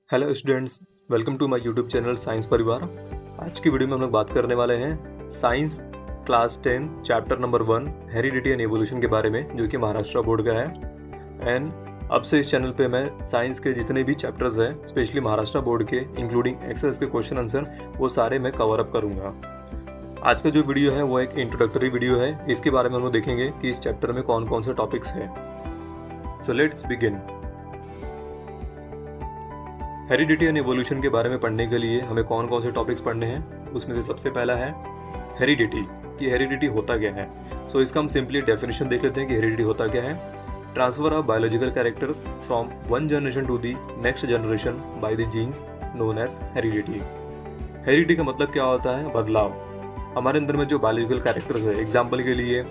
Hello students, welcome to my YouTube channel science Parivar. आज की video में हम लोग बात करने वाले हैं science class 10 chapter number 1 heredity and evolution के बारे में, जो कि महाराष्ट्र बोर्ड का है। एंड अब से इस चैनल पे मैं साइंस के जितने भी चैप्टर्स हैं, स्पेशली महाराष्ट्र बोर्ड के इंक्लूडिंग एक्सएस के क्वेश्चन आंसर, वो सारे मैं कवर अप करूँगा। आज का जो वीडियो है वो एक इंट्रोडक्टरी वीडियो है। इसके बारे में हम लोग देखेंगे कि इस चैप्टर में कौन कौन से टॉपिक्स हैं। So let's begin. Heredity and evolution के बारे में पढ़ने के लिए हमें कौन कौन से टॉपिक्स पढ़ने हैं, उसमें से सबसे पहला है हेरिडिटी, कि हेरिडिटी होता क्या है। सो इसका हम सिंपली डेफिनेशन देख लेते हैं कि हेरिडिटी होता क्या है। Transfer of biological characters from one generation to the next generation by the genes known as heredity. Heredity का मतलब क्या होता है? बदलाव। हमारे अंदर में जो बायोलॉजिकल कैरेक्टर्स है, एग्जाम्पल के लिए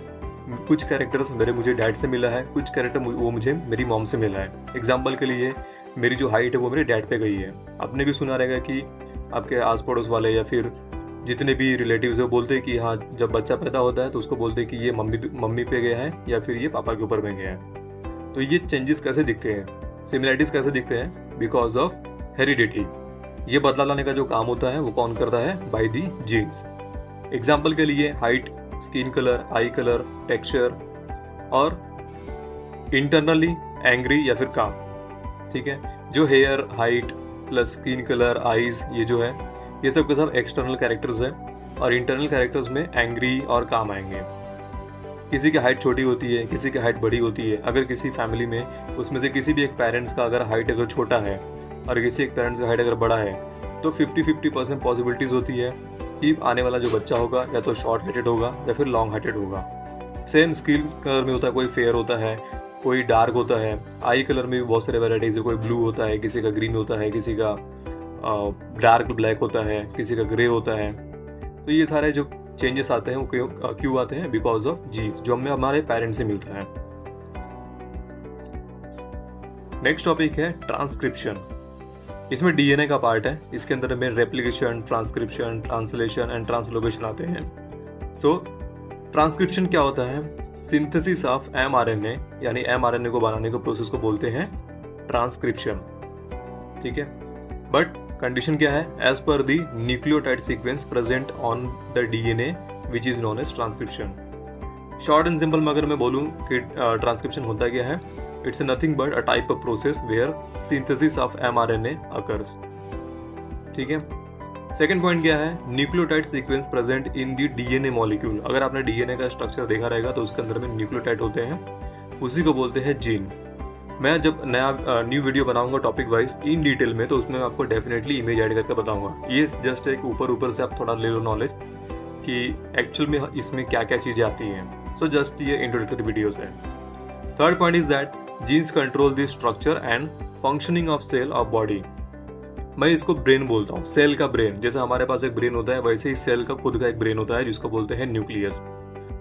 कुछ कैरेक्टर्स मुझे डैड से मिला है, कुछ कैरेक्टर वो मुझे मेरी मॉम से मिला है। एग्जाम्पल के लिए मेरी जो हाइट है वो मेरे डैड पे गई है। आपने भी सुना रहेगा कि आपके आस पड़ोस वाले या फिर जितने भी रिलेटिव्स है बोलते हैं कि हाँ, जब बच्चा पैदा होता है तो उसको बोलते हैं कि ये मम्मी पे गया है या फिर ये पापा के ऊपर में गया है। तो ये चेंजेस कैसे दिखते हैं, सिमिलरिटीज कैसे दिखते हैं? Because of heredity. ये बदला लाने का जो काम होता है वो कौन करता है? By the jeans. एग्जाम्पल के लिए height, skin colour, eye colour, texture और इंटरनली एंग्री या फिर काम। ठीक है, जो hair, height plus skin colour, eyes, ये जो है ये सब के सब एक्सटर्नल कैरेक्टर्स हैं। और इंटरनल कैरेक्टर्स में एंग्री और काम आएंगे। किसी की हाइट छोटी होती है, किसी की हाइट बड़ी होती है। अगर किसी फैमिली में उसमें से किसी भी एक पेरेंट्स का अगर हाइट अगर छोटा है और किसी एक पेरेंट्स का हाइट अगर बड़ा है, तो 50-50% पॉसिबिलिटीज होती है कि आने वाला जो बच्चा होगा या तो शॉर्ट हाइटेड होगा या फिर लॉन्ग हाइटेड होगा। सेम स्किन कलर में होता है, कोई फेयर होता है, कोई डार्क होता है। आई कलर में भी बहुत सारे वैराइटीज है, कोई ब्लू होता है, किसी का ग्रीन होता है, किसी का डार्क ब्लैक होता है, किसी का ग्रे होता है। तो ये सारे जो चेंजेस आते हैं वो क्यों आते हैं? बिकॉज ऑफ जीन्स, जो हमें हमारे पेरेंट्स से मिलता है। नेक्स्ट टॉपिक है ट्रांसक्रिप्शन। इसमें डीएनए का पार्ट है। इसके अंदर में replication, transcription, translation and translocation आते हैं। सो ट्रांसक्रिप्शन क्या होता है? सिंथेसिस ऑफ एमआरएनए, यानी एमआरएनए को बनाने के प्रोसेस को बोलते हैं ट्रांसक्रिप्शन। ठीक है, बट कंडीशन क्या है? As per the nucleotide sequence present on the DNA which is known as transcription. Short and simple में अगर मैं बोलूँ कि ट्रांसक्रिप्शन होता क्या है, it's nothing but a type of process where synthesis of mRNA occurs. ठीक है, सेकेंड पॉइंट क्या है? Nucleotide sequence present in the DNA molecule. अगर आपने डीएनए का स्ट्रक्चर देखा रहेगा तो उसके अंदर में न्यूक्लियोटाइड होते हैं, उसी को बोलते हैं जीन। मैं जब नया न्यू वीडियो बनाऊंगा टॉपिक वाइज इन डिटेल में, तो उसमें मैं आपको डेफिनेटली इमेज ऐड करके बताऊंगा। ये जस्ट एक ऊपर से आप थोड़ा ले लो नॉलेज कि एक्चुअल में इसमें क्या क्या चीज़ें आती हैं। सो जस्ट ये इंट्रोडक्टरी वीडियोस है। Third point is that genes control the structure and functioning of cell of body. मैं इसको ब्रेन बोलता हूँ, सेल का ब्रेन। जैसे हमारे पास एक ब्रेन होता है, वैसे ही सेल का खुद का एक ब्रेन होता है जिसको बोलते हैं न्यूक्लियस।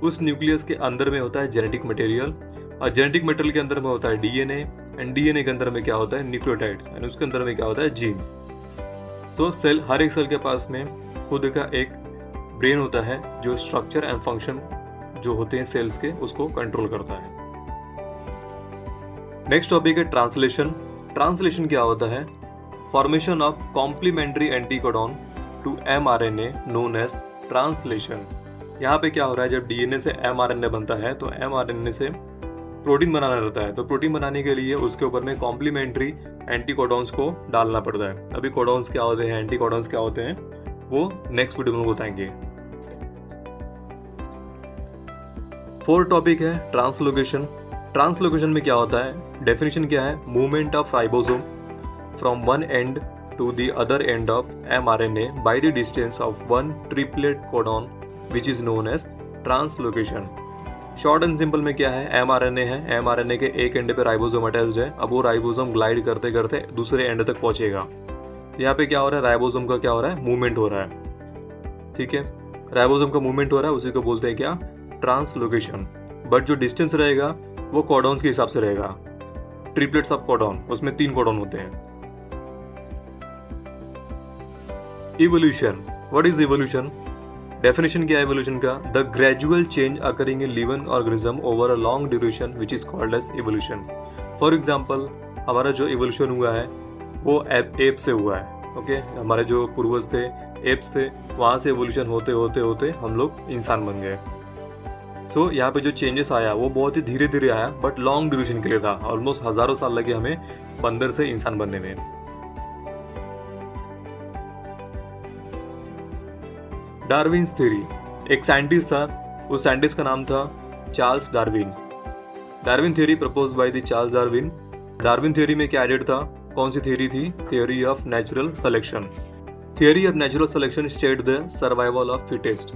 उस न्यूक्लियस के अंदर में होता है जेनेटिक मटेरियल, और जेनेटिक मटेरियल के अंदर में होता है डीएनए, एंड डीएनए के अंदर में क्या होता है? न्यूक्लियोटाइड्स, एंड उसके अंदर में क्या होता है? जीन्स। सो सेल, हर एक सेल के पास में खुद का एक ब्रेन होता है जो स्ट्रक्चर एंड फंक्शन जो होते हैं सेल्स के, उसको कंट्रोल करता है। नेक्स्ट टॉपिक है ट्रांसलेशन। ट्रांसलेशन क्या होता है? Formation of complementary anticodon to mRNA known as translation. यहाँ पे क्या हो रहा है? जब डीएनए से एमआरएनए बनता है तो एमआरएनए से प्रोटीन बनाना रहता है। तो प्रोटीन बनाने के लिए उसके ऊपर में कॉम्प्लीमेंट्री एंटीकोडॉन्स को डालना पड़ता है। अभी कोडॉन्स क्या होते हैं, एंटीकोडॉन्स क्या होते हैं, वो नेक्स्ट वीडियो में बताएंगे। फोर्थ टॉपिक है ट्रांसलोकेशन। ट्रांसलोकेशन में क्या होता है? डेफिनेशन क्या है? Movement of ribosome from one end to the other end of mRNA by the distance of one triplet codon which is known as translocation। Short and simple में क्या है? mRNA है, mRNA के एक एंड पे ribosome attached है। अब वो राइबोसोम ग्लाइड करते करते दूसरे एंड तक पहुंचेगा। यहाँ पे क्या हो रहा है? राइबोसोम का क्या हो रहा है? मूवमेंट हो रहा है। ठीक है, राइबोसोम का मूवमेंट हो रहा है, उसी को बोलते हैं क्या? ट्रांसलोकेशन। बट जो डिस्टेंस रहेगा वो कोडॉन्स के हिसाब से रहेगा। ट्रिपलेट्स ऑफ कोडॉन, उसमें 3 कोडॉन होते हैं। Evolution. What is evolution? Definition क्या है इवोल्यूशन का? The gradual change occurring in living organism over a long duration which is called as evolution. For example, हमारा जो इवोल्यूशन हुआ है वो एप से हुआ है। ओके, हमारे जो पूर्वज थे एप्स थे, वहाँ से एवोल्यूशन होते होते होते हम लोग इंसान बन गए। सो यहाँ पे जो चेंजेस आया वो बहुत ही धीरे धीरे आया, बट लॉन्ग ड्यूरेशन के लिए था। ऑलमोस्ट हज़ारों साल लगे हमें बंदर से इंसान बनने में। डार्विन्स थ्योरी, एक साइंटिस्ट था, उस साइंटिस्ट का नाम था Charles Darwin. Darwin theory proposed by the Charles Darwin. Darwin theory में क्या एडेड था, कौन सी थ्योरी थी, theory of natural selection. Theory of natural selection state the survival of fittest.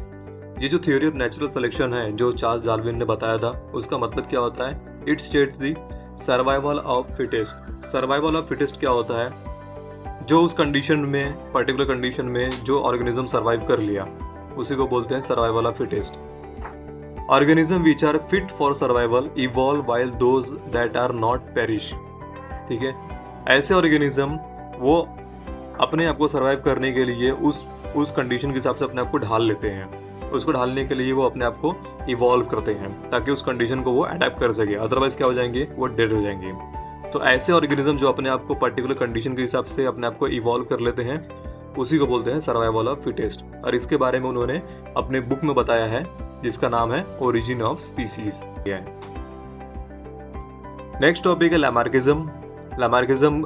ये जो थ्योरी ऑफ नेचुरल सिलेक्शन है जो चार्ल्स डार्विन ने बताया था, उसका मतलब क्या होता है, it states the survival of fittest. Survival of fittest क्या होता है, जो उस कंडीशन में, पर्टिकुलर कंडीशन में जो ऑर्गेनिज्म सर्वाइव कर लिया, उसी को बोलते हैं survival of fittest. Organism which are fit for survival evolve while those that are not perish. ठीक है, ऐसे ऑर्गेनिज्म वो अपने आप को सर्वाइव करने के लिए उस कंडीशन के हिसाब से अपने आप को ढाल लेते हैं। उसको ढालने के लिए वो अपने आप को इवॉल्व करते हैं ताकि उस कंडीशन को वो अडेप्ट कर सके, अदरवाइज क्या हो जाएंगे, वो डेड हो जाएंगे। तो ऐसे ऑर्गेनिज्म जो अपने आप को पर्टिकुलर कंडीशन के हिसाब से अपने आप को इवॉल्व कर लेते हैं, उसी को बोलते हैं सर्वाइवल ऑफ फिटेस्ट। और इसके बारे में उन्होंने अपने बुक में बताया है जिसका नाम है origin of species. Next topic है लामार्किज्म। लामार्किज्म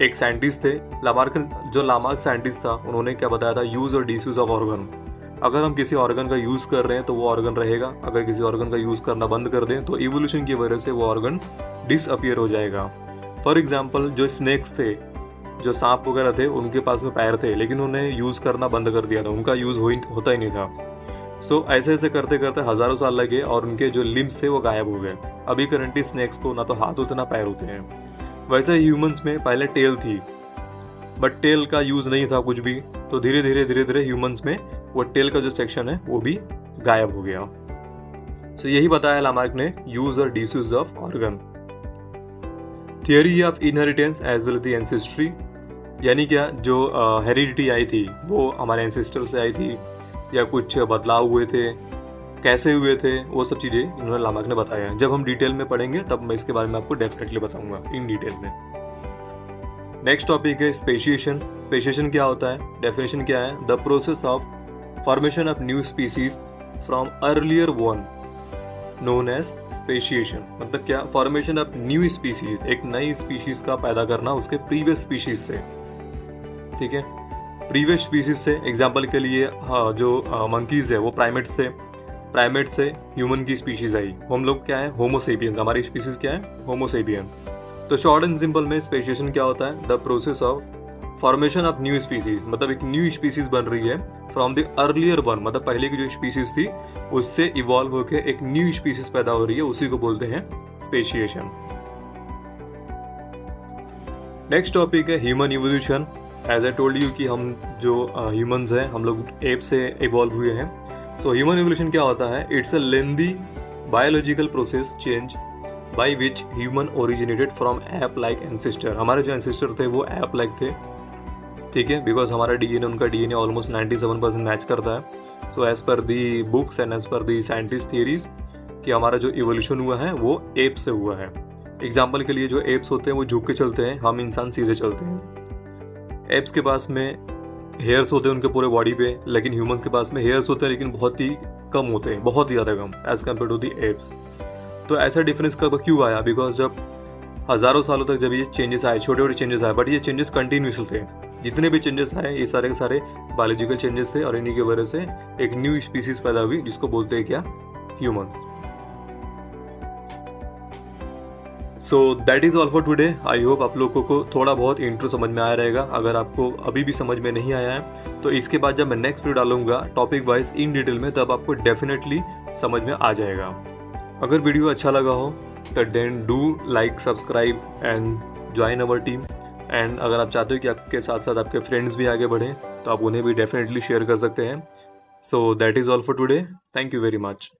एक साइंटिस्ट थे। लामार्क साइंटिस्ट था, उन्होंने क्या बताया था, यूज और डिसयूज ऑफ ऑर्गन। अगर हम किसी ऑर्गन का यूज़ कर रहे हैं तो वो ऑर्गन रहेगा, अगर किसी ऑर्गन का यूज़ करना बंद कर दें तो इवोल्यूशन की वजह से वो ऑर्गन डिसअपियर हो जाएगा। फॉर एग्जांपल जो स्नेक्स थे, जो सांप वगैरह थे, उनके पास में पैर थे लेकिन उन्हें यूज़ करना बंद कर दिया था, उनका यूज़ होता ही नहीं था। सो ऐसे ऐसे करते करते हज़ारों साल लगे और उनके जो लिम्स थे वो गायब हो गए। अभी करंटली स्नेक्स को ना तो हाथ होते ना पैर होते हैं। वैसे ह्यूमंस में पहले टेल थी, बट टेल का यूज़ नहीं था कुछ भी, तो धीरे धीरे ह्यूमंस में वो टेल का जो सेक्शन है वो भी गायब हो गया। सो यही बताया लामार्क ने, यूज और disuse of organ. Theory of inheritance as well the ancestry, यानी क्या जो हेरिडिटी आई थी वो हमारे एंसेस्टर से आई थी या कुछ बदलाव हुए थे, कैसे हुए थे, वो सब चीज़ें इन्होंने लामार्क ने बताया। जब हम डिटेल में पढ़ेंगे तब मैं इसके बारे में आपको डेफिनेटली बताऊंगा इन डिटेल में। नेक्स्ट टॉपिक है स्पेशिएशन। स्पेशिएशन क्या होता है, डेफिनेशन क्या है, the process of formation of new species from earlier one known as speciation. मतलब क्या, फॉर्मेशन ऑफ न्यू स्पीसीज, एक नई स्पीशीज का पैदा करना उसके प्रीवियस स्पीशीज से। ठीक है, प्रीवियस स्पीशीज से, एग्जाम्पल के लिए जो मंकीज है वो प्राइमेट से ह्यूमन की स्पीशीज आई। हम लोग क्या है, होमोसेपियंस, हमारी स्पीशीज क्या है, होमोसेपियन। तो शॉर्ट एंड सिंपल में स्पेशिएशन क्या होता है, the process of formation of new species, मतलब एक न्यू स्पीसीज बन रही है फ्रॉम द अर्लियर वन, मतलब पहले की जो स्पीसीज थी उससे इवॉल्व होकर एक न्यू स्पीसीज पैदा हो रही है, उसी को बोलते हैं स्पेशिएशन। नेक्स्ट टॉपिक है human evolution. As I told you कि हम जो ह्यूमंस हैं हम लोग एप से इवॉल्व हुए हैं। सो ह्यूमन इवोल्यूशन क्या होता है, it's a lengthy biological process change by which human originated from app like ancestor. हमारे जो एंसेस्टर थे वो ऐप लाइक थे, ठीक है, बिकॉज हमारा डीएनए उनका डीएनए ऑलमोस्ट 97% मैच करता है। So as per the books and as per the scientist theories कि हमारा जो इवोल्यूशन हुआ है वो एप से हुआ है। एग्जाम्पल के लिए जो एप्स होते हैं वो झुक के चलते हैं, हम इंसान सीधे चलते हैं। एप्स के पास में हेयर्स होते हैं उनके पूरे बॉडी पे, लेकिन ह्यूमंस के पास में हेयर्स होते हैं लेकिन बहुत ही कम होते हैं, बहुत ही ज़्यादा कम as compare to the apps. तो ऐसा डिफरेंस कब क्यों आया, बिकॉज जब हज़ारों सालों तक जब ये चेंजेस आए, छोटे छोटे चेंजेस आए, बट ये चेंजेस कंटिन्यूस थे। जितने भी चेंजेस आए ये सारे के सारे बायोलॉजिकल चेंजेस थे और इन्हीं की वजह से एक न्यू स्पीसीज पैदा हुई जिसको बोलते हैं क्या, humans. So that is all for today. I hope आप लोगों को थोड़ा बहुत इंट्रो समझ में आया रहेगा। अगर आपको अभी भी समझ में नहीं आया है तो इसके बाद जब मैं नेक्स्ट वीडियो डालूंगा टॉपिक वाइज इन डिटेल में, तब आपको डेफिनेटली समझ में आ जाएगा। अगर वीडियो अच्छा लगा हो तो then do like, subscribe and join our team. And अगर आप चाहते हो कि आपके साथ साथ आपके फ्रेंड्स भी आगे बढ़ें तो आप उन्हें भी डेफिनेटली शेयर कर सकते हैं। So that is all for today. Thank you very much.